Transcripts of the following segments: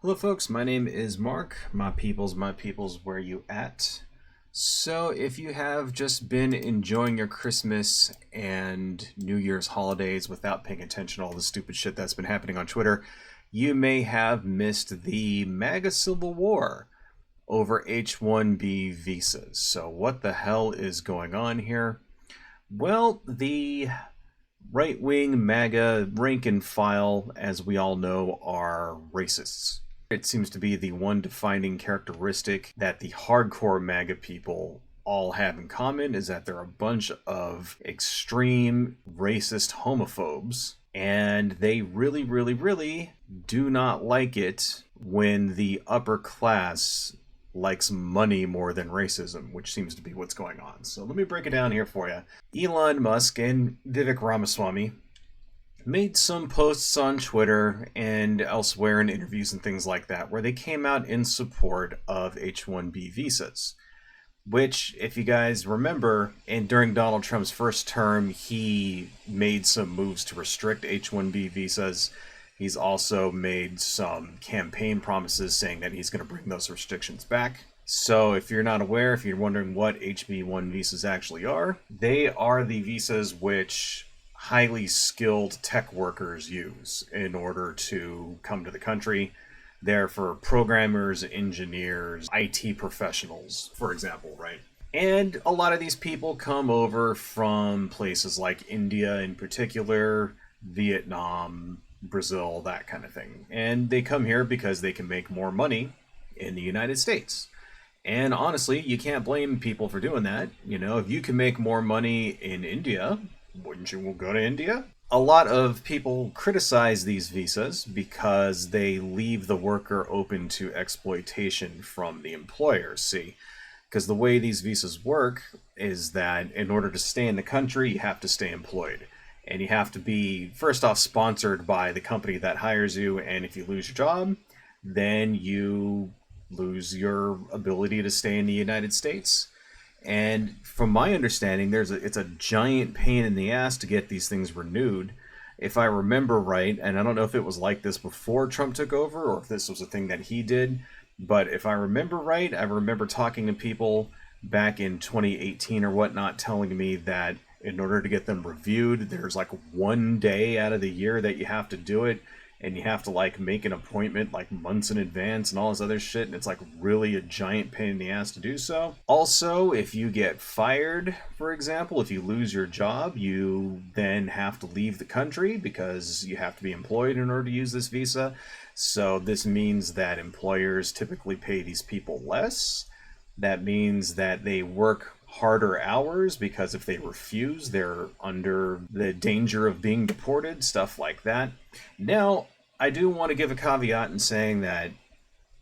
Hello folks, my name is Mark. My peoples, where you at? So if you have just been enjoying your Christmas and New Year's holidays without paying attention to all the stupid shit that's been happening on Twitter, you may have missed the MAGA Civil War over H-1B visas. So what the hell is going on here? Well, the right-wing MAGA rank and file, as we all know, are racists. It seems to be the one defining characteristic that the hardcore MAGA people all have in common is that they're a bunch of extreme racist homophobes, and they really do not like it when the upper class likes money more than racism, which seems to be what's going on. So let me break it down here for you. Elon Musk and Vivek Ramaswamy made some posts on Twitter and elsewhere in interviews and things like that where they came out in support of H-1B visas, which, if you guys remember, and during Donald Trump's first term, he made some moves to restrict H-1B visas. He's also made some campaign promises saying that he's going to bring those restrictions back. So if you're not aware, if you're wondering what HB1 visas actually are, they are the visas which highly skilled tech workers use in order to come to the country. They're for programmers, engineers, IT professionals, for example, right? And a lot of these people come over from places like India in particular, Vietnam, Brazil, that kind of thing. And they come here because they can make more money in the United States. And honestly, you can't blame people for doing that. You know, if you can make more money in India, wouldn't you go to India? A lot of people criticize these visas because they leave the worker open to exploitation from the employer. See, because the way these visas work is that in order to stay in the country, you have to stay employed. And you have to be, first off, sponsored by the company that hires you. And if you lose your job, then you lose your ability to stay in the United States. And from my understanding, it's a giant pain in the ass to get these things renewed. If I remember right, and I don't know if it was like this before Trump took over or if this was a thing that he did, but if I remember right, I remember talking to people back in 2018 or whatnot telling me that in order to get them reviewed, there's like one day out of the year that you have to do it, and you have to like make an appointment like months in advance and all this other shit, and it's like really a giant pain in the ass to do so. Also, if you get fired, for example, if you lose your job, you then have to leave the country because you have to be employed in order to use this visa. So this means that employers typically pay these people less. That means that they work harder hours because if they refuse, they're under the danger of being deported, stuff like that. Now, I do want to give a caveat in saying that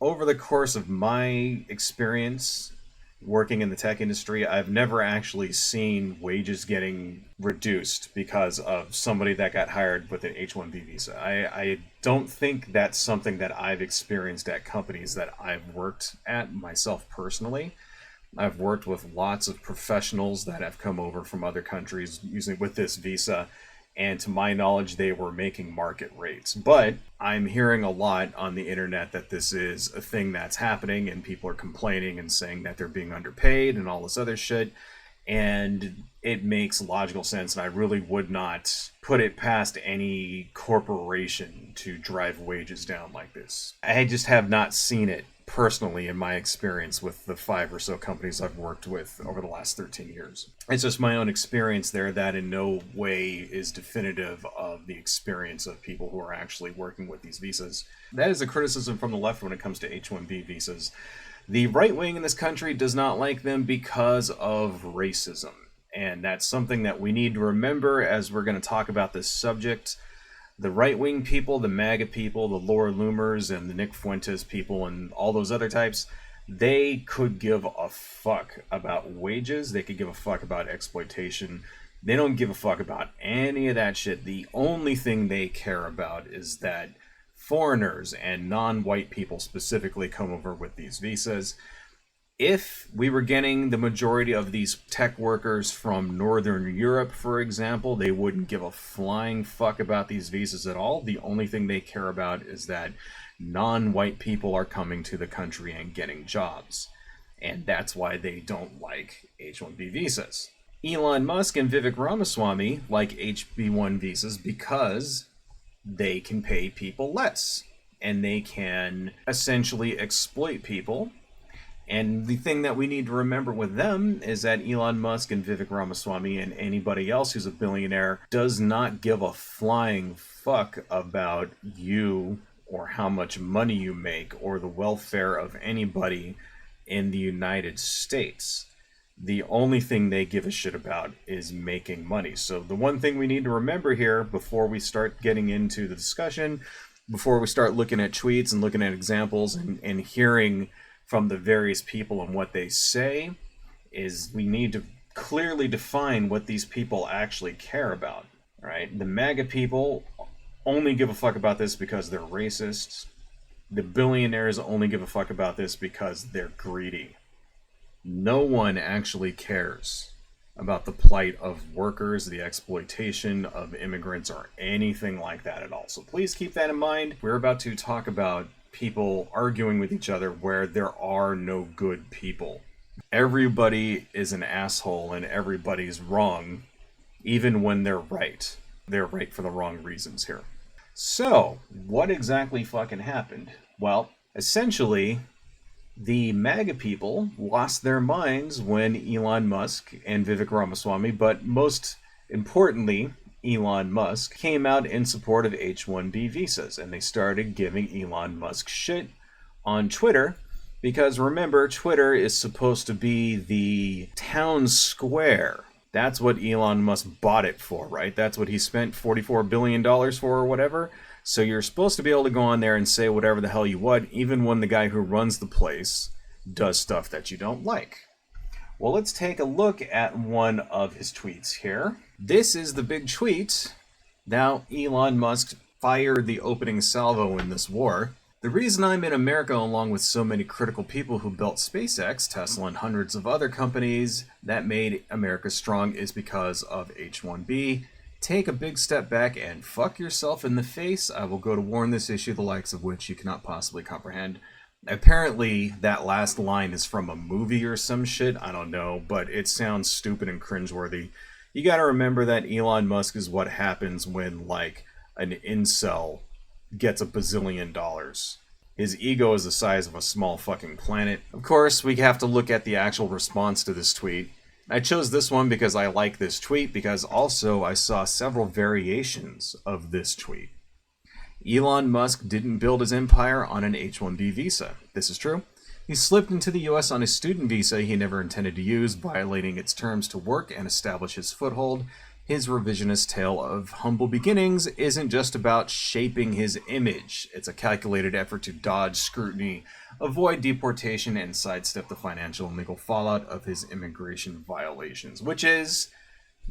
over the course of my experience working in the tech industry, I've never actually seen wages getting reduced because of somebody that got hired with an H-1B visa. I don't think that's something that I've experienced at companies that I've worked at myself personally. I've worked with lots of professionals that have come over from other countries using with this visa, and to my knowledge, they were making market rates. But I'm hearing a lot on the internet that this is a thing that's happening, and people are complaining and saying that they're being underpaid and all this other shit. And it makes logical sense, and I really would not put it past any corporation to drive wages down like this. I just have not seen it personally in my experience with the 5 or so companies I've worked with over the last 13 years. It's just my own experience there that in no way is definitive of the experience of people who are actually working with these visas. That is a criticism from the left when it comes to H-1B visas. The right wing in this country does not like them because of racism. And that's something that we need to remember as we're going to talk about this subject. The right-wing people, the MAGA people, the Laura Loomers, and the Nick Fuentes people, and all those other types, they could give a fuck about wages. They could give a fuck about exploitation. They don't give a fuck about any of that shit. The only thing they care about is that foreigners and non-white people specifically come over with these visas. If we were getting the majority of these tech workers from Northern Europe, for example, they wouldn't give a flying fuck about these visas at all. The only thing they care about is that non-white people are coming to the country and getting jobs. And that's why they don't like H-1B visas. Elon Musk and Vivek Ramaswamy like HB1 visas because they can pay people less. And they can essentially exploit people. And the thing that we need to remember with them is that Elon Musk and Vivek Ramaswamy and anybody else who's a billionaire does not give a flying fuck about you or how much money you make or the welfare of anybody in the United States. The only thing they give a shit about is making money. So the one thing we need to remember here before we start getting into the discussion, before we start looking at tweets and looking at examples and hearing from the various people and what they say, is we need to clearly define what these people actually care about, right? The MAGA people only give a fuck about this because they're racists. The billionaires only give a fuck about this because they're greedy. No one actually cares about the plight of workers, the exploitation of immigrants, or anything like that at all. So please keep that in mind. We're about to talk about people arguing with each other where there are no good people. Everybody is an asshole and everybody's wrong, even when they're right. They're right for the wrong reasons here. So, what exactly fucking happened? Well, essentially, the MAGA people lost their minds when Elon Musk and Vivek Ramaswamy, but most importantly, Elon Musk, came out in support of H-1B visas, and they started giving Elon Musk shit on Twitter, because remember, Twitter is supposed to be the town square. That's what Elon Musk bought it for, right? That's what he spent $44 billion for or whatever. So you're supposed to be able to go on there and say whatever the hell you want, even when the guy who runs the place does stuff that you don't like. Well, let's take a look at one of his tweets here. This is the big tweet. Now, Elon Musk fired the opening salvo in this war. The reason I'm in America along with so many critical people who built SpaceX, Tesla, and hundreds of other companies that made America strong is because of H-1B. Take a big step back and fuck yourself in the face. I will go to war in this issue, the likes of which you cannot possibly comprehend. Apparently, that last line is from a movie or some shit. I don't know, but it sounds stupid and cringeworthy. You gotta remember that Elon Musk is what happens when, like, an incel gets $1 bazillion. His ego is the size of a small fucking planet. Of course, we have to look at the actual response to this tweet. I chose this one because I like this tweet, because also I saw several variations of this tweet. Elon Musk didn't build his empire on an H-1B visa. This is true. He slipped into the US on a student visa he never intended to use, violating its terms to work and establish his foothold. His revisionist tale of humble beginnings isn't just about shaping his image. It's a calculated effort to dodge scrutiny, avoid deportation, and sidestep the financial and legal fallout of his immigration violations, which is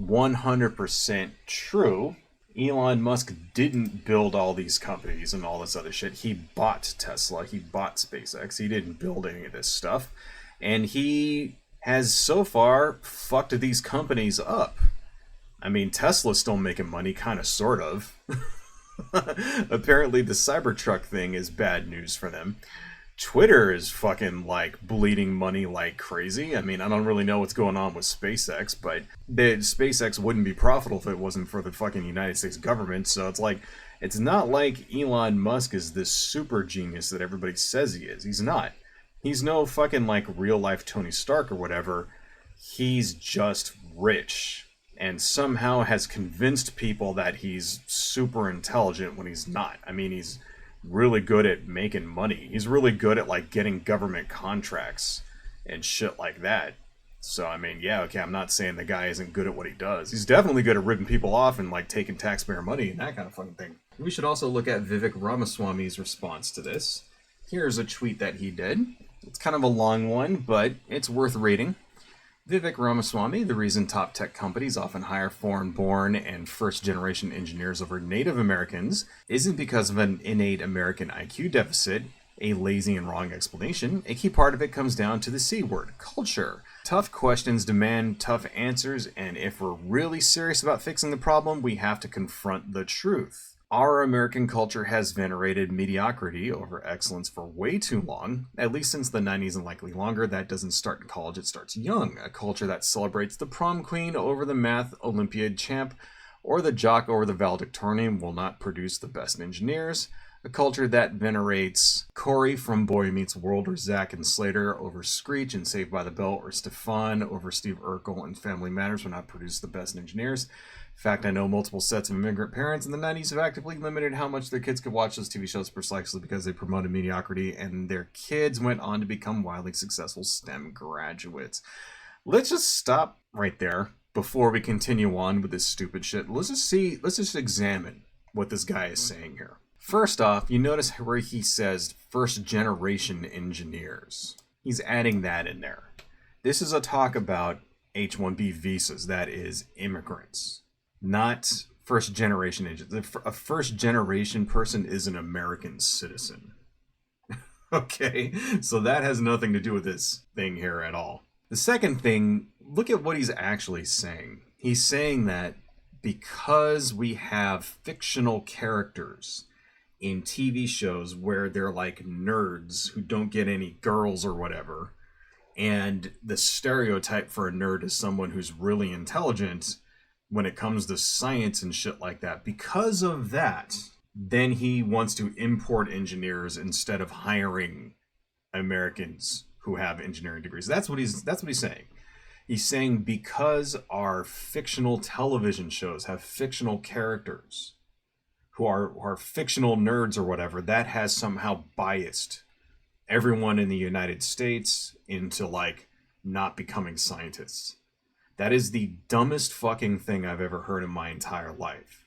100% true. Elon Musk didn't build all these companies and all this other shit. He bought Tesla, he bought SpaceX, he didn't build any of this stuff. And he has so far fucked these companies up. I mean, Tesla's still making money, kind of, sort of. Apparently the Cybertruck thing is bad news for them. Twitter is fucking, like, bleeding money like crazy. I mean, I don't really know what's going on with SpaceX, but SpaceX wouldn't be profitable if it wasn't for the fucking United States government, so it's like, it's not like Elon Musk is this super genius that everybody says he is. He's not. He's no fucking, like, real-life Tony Stark or whatever. He's just rich, and somehow has convinced people that he's super intelligent when he's not. I mean, he's really good at making money. He's really good at, like, getting government contracts and shit like that. So, I mean, yeah, okay, I'm not saying the guy isn't good at what he does. He's definitely good at ripping people off and, like, taking taxpayer money and that kind of fucking thing. We should also look at Vivek Ramaswamy's response to this. Here's a tweet that he did. It's kind of a long one, but it's worth reading. Vivek Ramaswamy, the reason top tech companies often hire foreign-born and first-generation engineers over Native Americans isn't because of an innate American IQ deficit. a lazy and wrong explanation. A key part of it comes down to the C word, culture. Tough questions demand tough answers, and if we're really serious about fixing the problem, we have to confront the truth. Our American culture has venerated mediocrity over excellence for way too long, at least since the 90s and likely longer. That doesn't start in college, it starts young. A culture that celebrates the prom queen over the math Olympiad champ or the jock over the valedictorian will not produce the best engineers. A culture that venerates Corey from Boy Meets World or Zack and Slater over Screech and Saved by the Bell or Stefan over Steve Urkel and Family Matters will not produce the best engineers. In fact, I know multiple sets of immigrant parents in the 90s have actively limited how much their kids could watch those TV shows precisely because they promoted mediocrity, and their kids went on to become wildly successful STEM graduates. Let's just stop right there before we continue on with this stupid shit. Let's just examine what this guy is saying here. First off, you notice where he says first generation engineers. He's adding that in there. This is a talk about H-1B visas, that is immigrants. Not first generation engineers. A first generation person is an American citizen. Okay, so that has nothing to do with this thing here at all. The second thing, look at what he's actually saying. He's saying that because we have fictional characters in TV shows where they're like nerds who don't get any girls or whatever, and the stereotype for a nerd is someone who's really intelligent when it comes to science and shit like that. Because of that, then he wants to import engineers instead of hiring Americans who have engineering degrees. That's what he's saying. He's saying because our fictional television shows have fictional characters who are fictional nerds or whatever, that has somehow biased everyone in the United States into like not becoming scientists. That is the dumbest fucking thing I've ever heard in my entire life.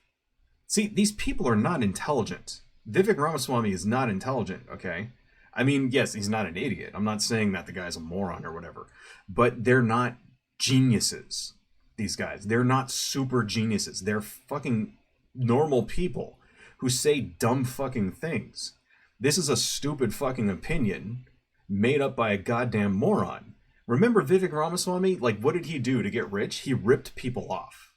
See, these people are not intelligent. Vivek Ramaswamy is not intelligent, okay? I mean, yes, he's not an idiot. I'm not saying that the guy's a moron or whatever. But they're not geniuses, these guys. They're not super geniuses. They're fucking normal people who say dumb fucking things. This is a stupid fucking opinion made up by a goddamn moron. Remember Vivek Ramaswamy? Like, what did he do to get rich? He ripped people off.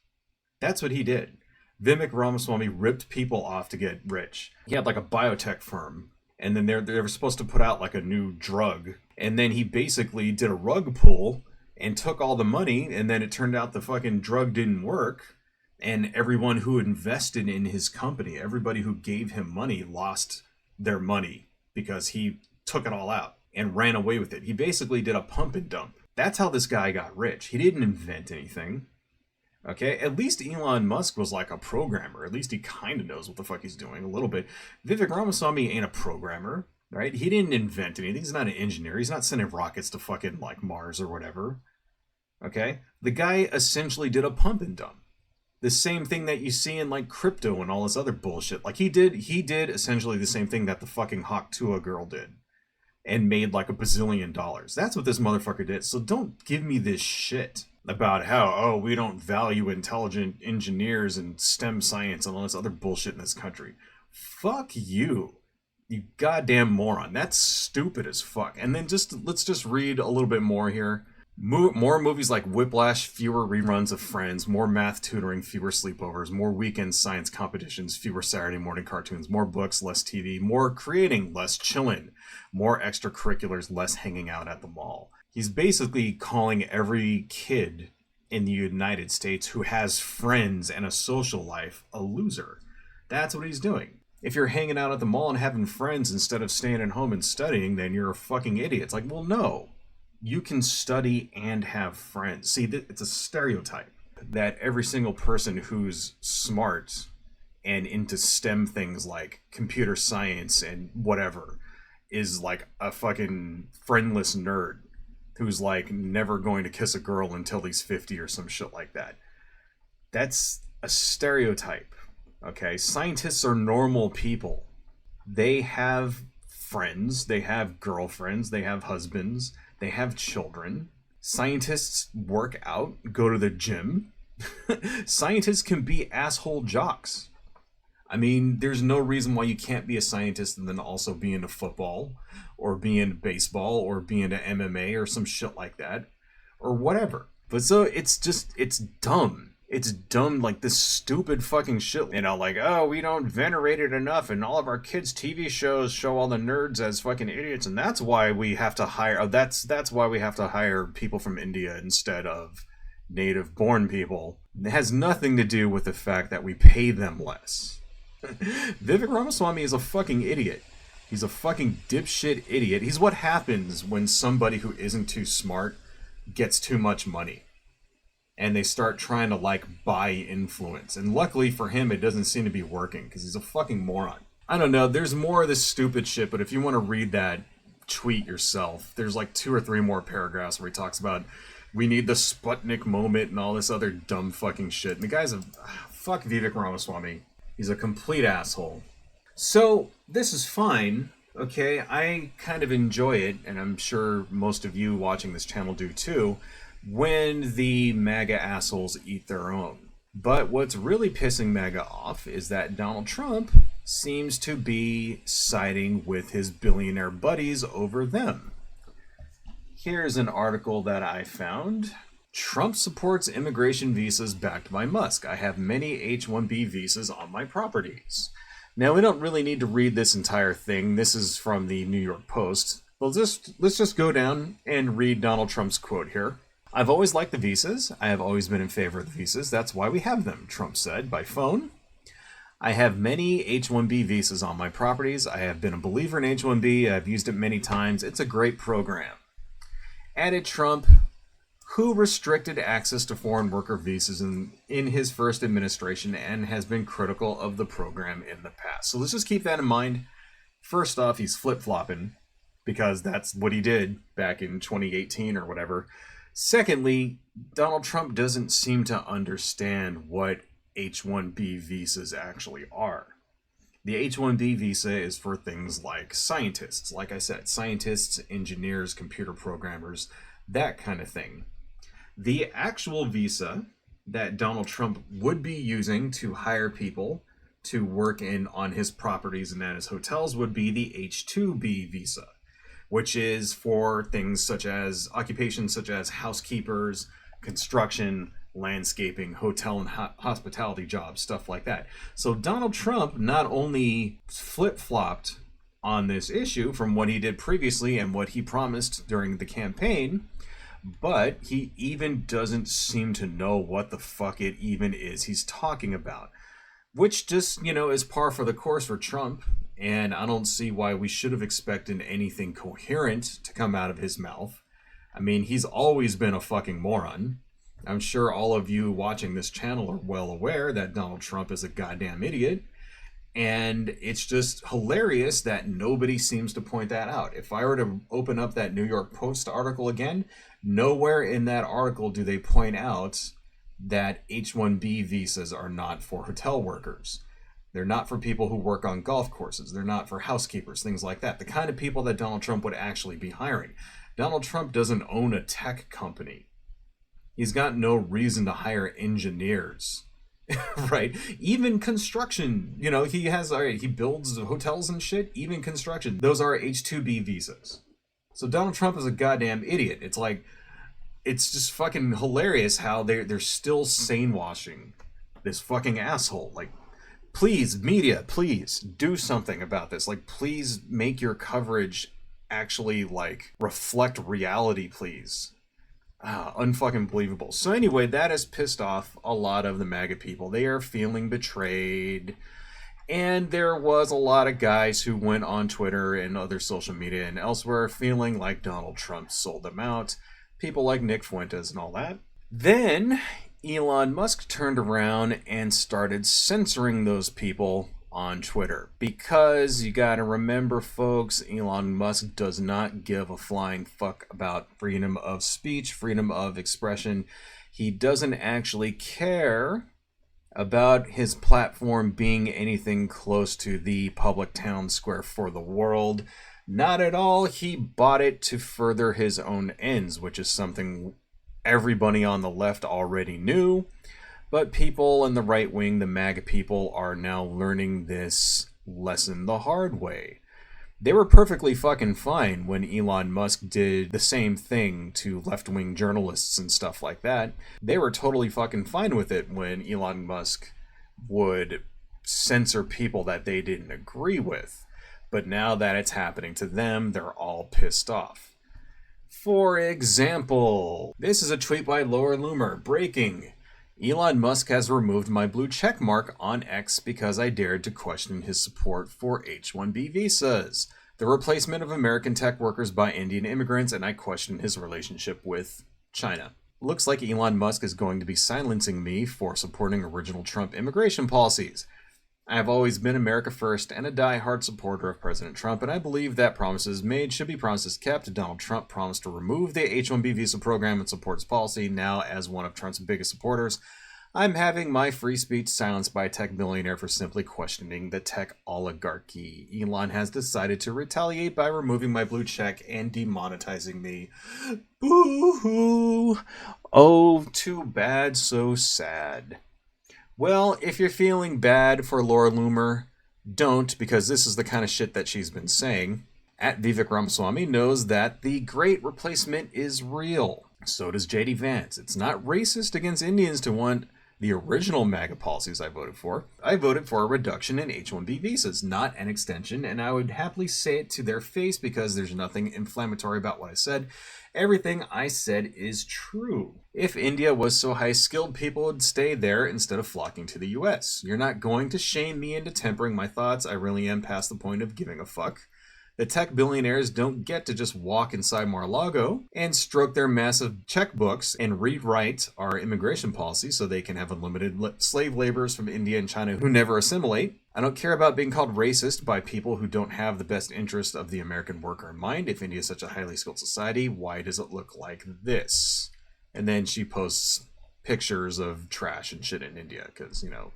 That's what he did. Vivek Ramaswamy ripped people off to get rich. He had like a biotech firm, and then they were supposed to put out like a new drug, and then he basically did a rug pull and took all the money, and then it turned out the fucking drug didn't work, and everyone who invested in his company, everybody who gave him money, lost their money because he took it all out and ran away with it. He basically did a pump and dump. That's how this guy got rich. He didn't invent anything. Okay, at least Elon Musk was like a programmer. At least he kind of knows what the fuck he's doing a little bit. Vivek Ramaswamy ain't a programmer, right? He didn't invent anything. He's not an engineer. He's not sending rockets to fucking like Mars or whatever. Okay, the guy essentially did a pump and dump. The same thing that you see in like crypto and all this other bullshit. Like he did essentially the same thing that the fucking Hawk Tuah girl did, and made like $1 bazillion. That's what this motherfucker did. So don't give me this shit about how, oh, we don't value intelligent engineers and STEM science and all this other bullshit in this country. Fuck you, you goddamn moron. That's stupid as fuck. And then let's just read a little bit more here. More movies like Whiplash, fewer reruns of Friends, more math tutoring, fewer sleepovers, more weekend science competitions, fewer Saturday morning cartoons, more books, less TV, more creating, less chilling, more extracurriculars, less hanging out at the mall. He's basically calling every kid in the United States who has friends and a social life a loser. That's what he's doing. If you're hanging out at the mall and having friends instead of staying at home and studying, then you're a fucking idiot. It's like, well, no. You can study and have friends. See, it's a stereotype that every single person who's smart and into STEM things like computer science and whatever is like a fucking friendless nerd who's like never going to kiss a girl until he's 50 or some shit like that. That's a stereotype, okay? Scientists are normal people. They have friends, they have girlfriends, they have husbands, they have children. Scientists work out, go to the gym. Scientists can be asshole jocks. I mean, there's no reason why you can't be a scientist and then also be into football or be into baseball or be into MMA or some shit like that or whatever. But so it's dumb. It's dumb, like this stupid fucking shit. You know, like, oh, we don't venerate it enough, and all of our kids' TV shows show all the nerds as fucking idiots, and that's why we have to hire. Oh, that's why we have to hire people from India instead of native-born people. It has nothing to do with the fact that we pay them less. Vivek Ramaswamy is a fucking idiot. He's a fucking dipshit idiot. He's what happens when somebody who isn't too smart gets too much money. And they start trying to, like, buy influence. And luckily for him, it doesn't seem to be working, because he's a fucking moron. I don't know, there's more of this stupid shit, but if you want to read that tweet yourself, there's like 2 or 3 more paragraphs where he talks about we need the Sputnik moment and all this other dumb fucking shit. And the guy's a... fuck Vivek Ramaswamy. He's a complete asshole. So, this is fine, okay? I kind of enjoy it, and I'm sure most of you watching this channel do too, when the MAGA assholes eat their own. But what's really pissing MAGA off is that Donald Trump seems to be siding with his billionaire buddies over them. Here's an article that I found. Trump supports immigration visas backed by Musk. I have many H-1B visas on my properties. Now, we don't really need to read this entire thing. This is from the New York Post. Well, let's just go down and read Donald Trump's quote here. I've always liked the visas. I have always been in favor of the visas. That's why we have them, Trump said by phone. I have many H-1B visas on my properties. I have been a believer in H-1B. I've used it many times. It's a great program. Added Trump, who restricted access to foreign worker visas in his first administration and has been critical of the program in the past. So let's just keep that in mind. First off, he's flip-flopping because that's what he did back in 2018 or whatever. Secondly, Donald Trump doesn't seem to understand what H-1B visas actually are. The H-1B visa is for things like scientists, like I said, scientists, engineers, computer programmers, that kind of thing. The actual visa that Donald Trump would be using to hire people to work on his properties and at his hotels would be the H-2B visa, which is for things such as occupations such as housekeepers, construction, landscaping, hotel and hospitality jobs, stuff like that. So Donald Trump not only flip-flopped on this issue from what he did previously and what he promised during the campaign, but he even doesn't seem to know what the fuck it even is he's talking about. Which just, is par for the course for Trump. And I don't see why we should have expected anything coherent to come out of his mouth. I mean, he's always been a fucking moron. I'm sure all of you watching this channel are well aware that Donald Trump is a goddamn idiot. And it's just hilarious that nobody seems to point that out. If I were to open up that New York Post article again, nowhere in that article do they point out that H-1B visas are not for hotel workers. They're not for people who work on golf courses. They're not for housekeepers, things like that. The kind of people that Donald Trump would actually be hiring. Donald Trump doesn't own a tech company. He's got no reason to hire engineers, right? Even construction, he builds hotels and shit, even construction. Those are H-2B visas. So Donald Trump is a goddamn idiot. It's like, it's just fucking hilarious how they're still sane-washing this fucking asshole. Like, please, media, please do something about this. Like, please make your coverage actually, like, reflect reality, please. Unfucking believable. So anyway, that has pissed off a lot of the MAGA people. They are feeling betrayed. And there was a lot of guys who went on Twitter and other social media and elsewhere feeling like Donald Trump sold them out. People like Nick Fuentes and all that. Then Elon Musk turned around and started censoring those people on Twitter. Because you gotta remember, folks, Elon Musk does not give a flying fuck about freedom of speech, freedom of expression. He doesn't actually care about his platform being anything close to the public town square for the world. Not at all. He bought it to further his own ends, which is something everybody on the left already knew. But people in the right wing, the MAGA people, are now learning this lesson the hard way. They were perfectly fucking fine when Elon Musk did the same thing to left-wing journalists and stuff like that. They were totally fucking fine with it when Elon Musk would censor people that they didn't agree with. But now that it's happening to them, they're all pissed off. For example, this is a tweet by Laura Loomer. Breaking. Elon Musk has removed my blue check mark on X because I dared to question his support for H-1B visas, the replacement of American tech workers by Indian immigrants, and I questioned his relationship with China. Looks like Elon Musk is going to be silencing me for supporting original Trump immigration policies. I have always been America first and a die-hard supporter of President Trump, and I believe that promises made should be promises kept. Donald Trump promised to remove the H-1B visa program and support his policy. Now, as one of Trump's biggest supporters, I'm having my free speech silenced by a tech billionaire for simply questioning the tech oligarchy. Elon has decided to retaliate by removing my blue check and demonetizing me. Boo-hoo! Oh, too bad, so sad. Well, if you're feeling bad for Laura Loomer, don't, because this is the kind of shit that she's been saying. At Vivek Ramaswamy knows that the great replacement is real. So does J.D. Vance. It's not racist against Indians to want the original MAGA policies I voted for. I voted for a reduction in H-1B visas, not an extension, and I would happily say it to their face because there's nothing inflammatory about what I said. Everything I said is true. If India was so high-skilled, people would stay there instead of flocking to the US. You're not going to shame me into tempering my thoughts. I really am past the point of giving a fuck. The tech billionaires don't get to just walk inside Mar-a-Lago and stroke their massive checkbooks and rewrite our immigration policy so they can have unlimited slave laborers from India and China who never assimilate. I don't care about being called racist by people who don't have the best interest of the American worker in mind. If India is such a highly skilled society, why does it look like this? And then she posts pictures of trash and shit in India because, you know,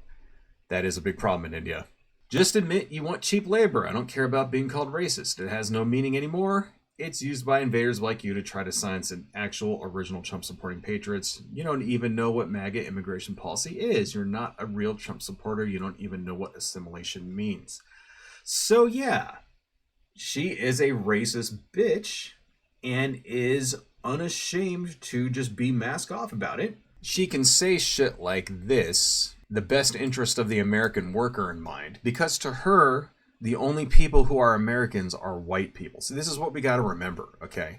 that is a big problem in India. Just admit you want cheap labor. I don't care about being called racist. It has no meaning anymore. It's used by invaders like you to try to silence an actual original Trump-supporting patriots. You don't even know what MAGA immigration policy is. You're not a real Trump supporter. You don't even know what assimilation means. So yeah, she is a racist bitch and is unashamed to just be mask off about it. She can say shit like this, the best interest of the American worker in mind, because to her, the only people who are Americans are white people. So this is what we got to remember, okay?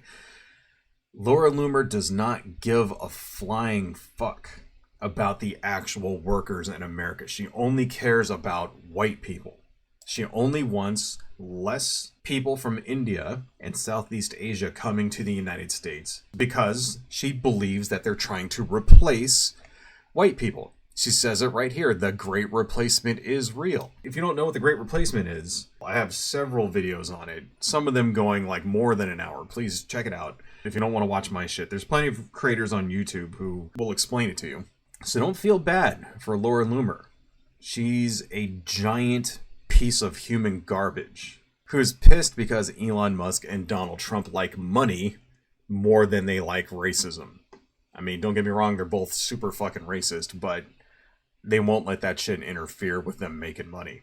Laura Loomer does not give a flying fuck about the actual workers in America. She only cares about white people. She only wants less people from India and Southeast Asia coming to the United States because she believes that they're trying to replace white people. She says it right here, the Great Replacement is real. If you don't know what the Great Replacement is, I have several videos on it, some of them going like more than an hour. Please check it out if you don't want to watch my shit. There's plenty of creators on YouTube who will explain it to you. So don't feel bad for Laura Loomer. She's a giant piece of human garbage who's pissed because Elon Musk and Donald Trump like money more than they like racism. I mean, don't get me wrong, they're both super fucking racist, but they won't let that shit interfere with them making money.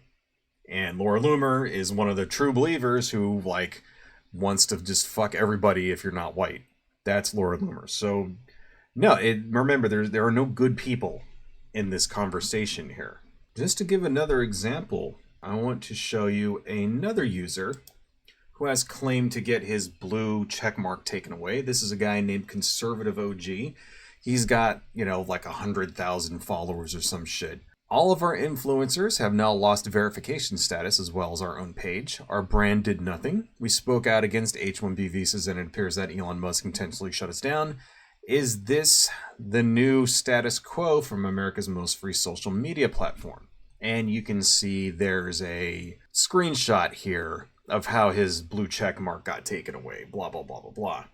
And Laura Loomer is one of the true believers who, like, wants to just fuck everybody if you're not white. That's Laura Loomer. So, no, remember, there are no good people in this conversation here. Just to give another example, I want to show you another user who has claimed to get his blue checkmark taken away. This is a guy named Conservative OG. He's got, you know, like 100,000 followers or some shit. All of our influencers have now lost verification status as well as our own page. Our brand did nothing. We spoke out against H-1B visas and it appears that Elon Musk intentionally shut us down. Is this the new status quo from America's most free social media platform? And you can see there's a screenshot here of how his blue check mark got taken away. Blah, blah, blah, blah, blah.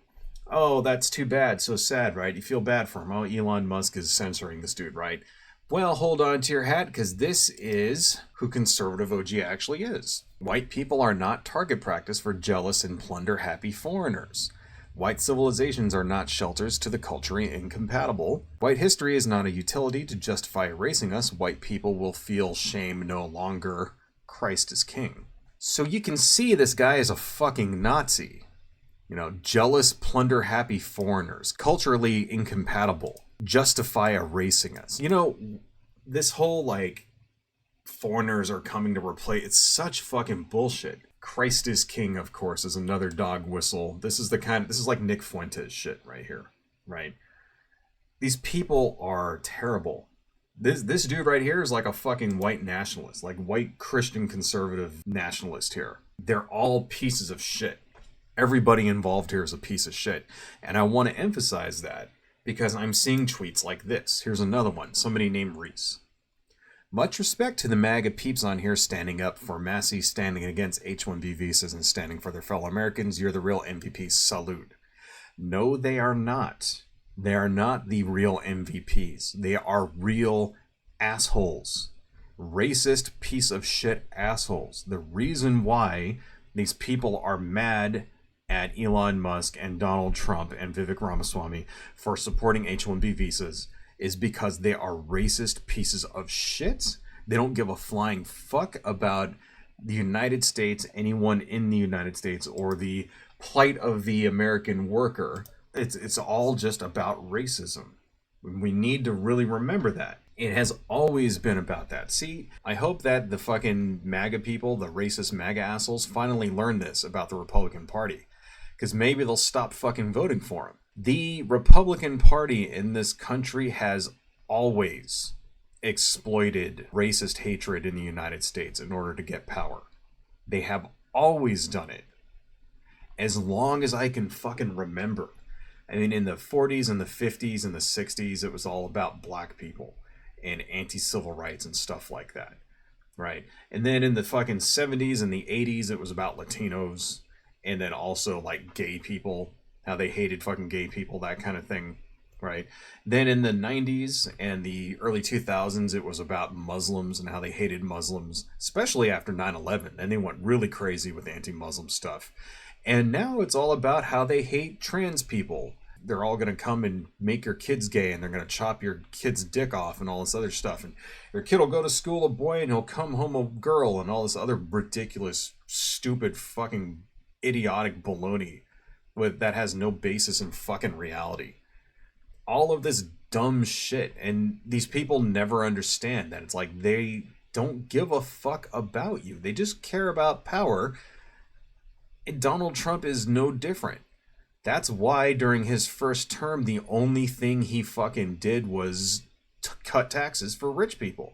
Oh, that's too bad. So sad, right? You feel bad for him. Oh, Elon Musk is censoring this dude, right? Well, hold on to your hat, because this is who Conservative OG actually is. White people are not target practice for jealous and plunder-happy foreigners. White civilizations are not shelters to the culturally incompatible. White history is not a utility to justify erasing us. White people will feel shame no longer. Christ is king. So you can see this guy is a fucking Nazi. You know, jealous, plunder-happy foreigners, culturally incompatible, justify erasing us. You know, this whole, like, foreigners are coming to replace... It's such fucking bullshit. Christ is king, of course, is another dog whistle. This is like Nick Fuentes shit right here, right? These people are terrible. This dude right here is like a fucking white nationalist, like white Christian conservative nationalist here. They're all pieces of shit. Everybody involved here is a piece of shit. And I want to emphasize that because I'm seeing tweets like this. Here's another one. Somebody named Reese. Much respect to the MAGA peeps on here standing up for Massey, standing against H-1B visas, and standing for their fellow Americans. You're the real MVPs. Salute. No, they are not. They are not the real MVPs. They are real assholes. Racist piece of shit assholes. The reason why these people are mad at Elon Musk and Donald Trump and Vivek Ramaswamy for supporting H-1B visas is because they are racist pieces of shit. They don't give a flying fuck about the United States, anyone in the United States, or the plight of the American worker. It's all just about racism. We need to really remember that. It has always been about that. See, I hope that the fucking MAGA people, the racist MAGA assholes, finally learn this about the Republican Party. Because maybe they'll stop fucking voting for him. The Republican Party in this country has always exploited racist hatred in the United States in order to get power. They have always done it. As long as I can fucking remember. I mean, in the 40s and the 50s and the 60s, it was all about black people and anti-civil rights and stuff like that, right? And then in the fucking 70s and the 80s, it was about Latinos, and then also, like, gay people, how they hated fucking gay people, that kind of thing, right? Then in the 90s and the early 2000s, it was about Muslims and how they hated Muslims, especially after 9/11. Then they went really crazy with anti-Muslim stuff. And now it's all about how they hate trans people. They're all going to come and make your kids gay, and they're going to chop your kid's dick off and all this other stuff. And your kid will go to school a boy and he'll come home a girl and all this other ridiculous, stupid, fucking idiotic baloney that has no basis in fucking reality. All of this dumb shit. And these people never understand that. It's like they don't give a fuck about you. They just care about power. And Donald Trump is no different. That's why during his first term, the only thing he fucking did was cut taxes for rich people.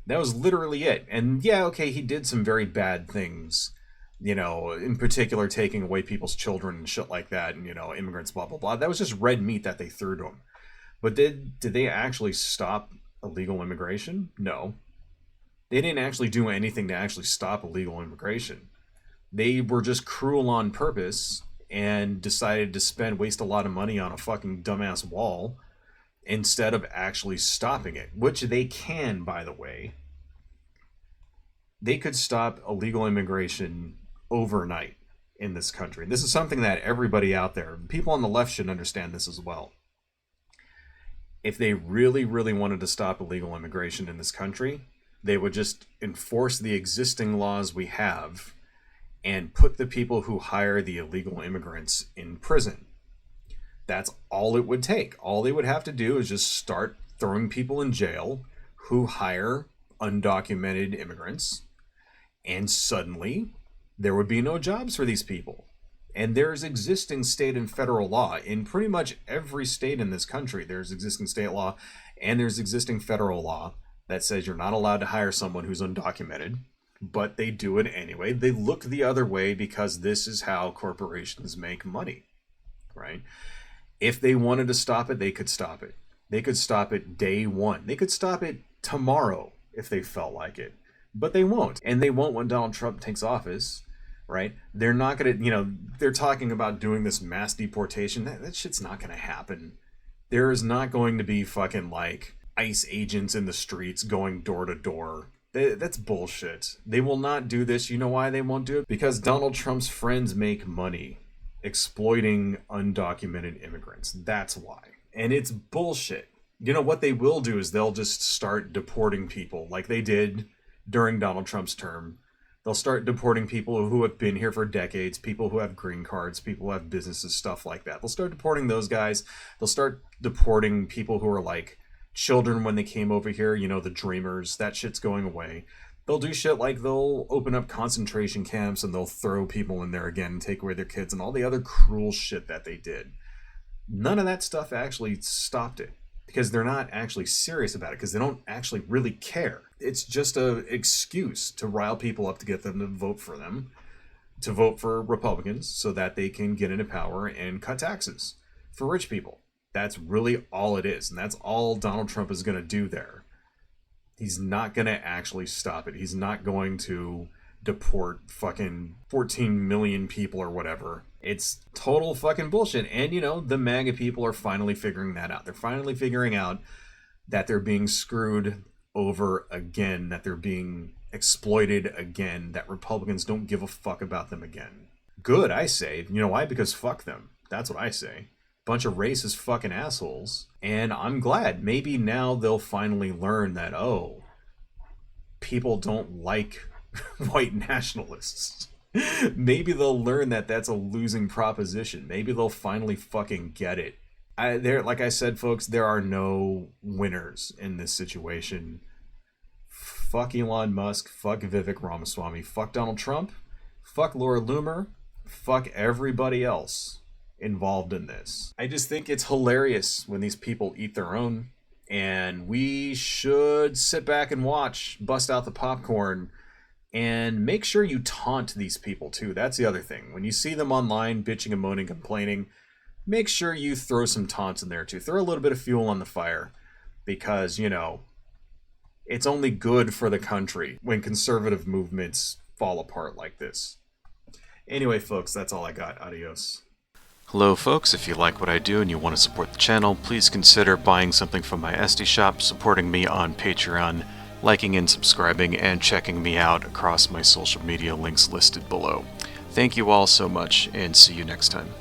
That was literally it. And yeah, okay, he did some very bad things, you know, in particular taking away people's children and shit like that, and, you know, immigrants, blah, blah, blah. That was just red meat that they threw to him. But did they actually stop illegal immigration? No. They didn't actually do anything to actually stop illegal immigration. They were just cruel on purpose and decided to waste a lot of money on a fucking dumbass wall instead of actually stopping it, which they can, by the way. They could stop illegal immigration overnight in this country. This is something that everybody out there, people on the left, should understand this as well. If they really, really wanted to stop illegal immigration in this country, they would just enforce the existing laws we have and put the people who hire the illegal immigrants in prison. That's all it would take. All they would have to do is just start throwing people in jail who hire undocumented immigrants, and suddenly there would be no jobs for these people. And there's existing state and federal law in pretty much every state in this country. There's existing state law and there's existing federal law that says you're not allowed to hire someone who's undocumented, but they do it anyway. They look the other way because this is how corporations make money, right? If they wanted to stop it, they could stop it. They could stop it day one. They could stop it tomorrow if they felt like it, but they won't. And they won't when Donald Trump takes office, right? They're not going to, you know, they're talking about doing this mass deportation. That shit's not going to happen. There is not going to be fucking like ICE agents in the streets going door to door. That's bullshit. They will not do this. You know why they won't do it? Because Donald Trump's friends make money. exploiting undocumented immigrants. That's why. And it's bullshit. You know, what they will do is they'll just start deporting people like they did during Donald Trump's term. They'll start deporting people who have been here for decades, people who have green cards, people who have businesses, stuff like that. They'll start deporting those guys. They'll start deporting people who are like children when they came over here, you know, the dreamers. That shit's going away. They'll do shit like they'll open up concentration camps and they'll throw people in there again and take away their kids and all the other cruel shit that they did. None of that stuff actually stopped it because they're not actually serious about it, because they don't actually really care. It's just an excuse to rile people up to get them to vote for them, to vote for Republicans so that they can get into power and cut taxes for rich people. That's really all it is, and that's all Donald Trump is going to do there. He's not going to actually stop it. He's not going to deport fucking 14 million people or whatever. It's total fucking bullshit. And, you know, the MAGA people are finally figuring that out. They're finally figuring out that they're being screwed over again, that they're being exploited again, that Republicans don't give a fuck about them again. Good, I say. You know why? Because fuck them. That's what I say. Bunch of racist fucking assholes. And I'm glad. Maybe now they'll finally learn that, oh, people don't like white nationalists. Maybe they'll learn that that's a losing proposition. Maybe they'll finally fucking get it. Like I said, folks, there are no winners in this situation. Fuck Elon Musk. Fuck Vivek Ramaswamy. Fuck Donald Trump. Fuck Laura Loomer. Fuck everybody else involved in this. I just think it's hilarious when these people eat their own, and we should sit back and watch, bust out the popcorn, and make sure you taunt these people too. That's the other thing. When you see them online bitching and moaning, complaining, make sure you throw some taunts in there too. Throw a little bit of fuel on the fire, because, you know, it's only good for the country when conservative movements fall apart like this. Anyway, folks, that's all I got. Adios. Hello folks, if you like what I do and you want to support the channel, please consider buying something from my Etsy shop, supporting me on Patreon, liking and subscribing, and checking me out across my social media links listed below. Thank you all so much, and see you next time.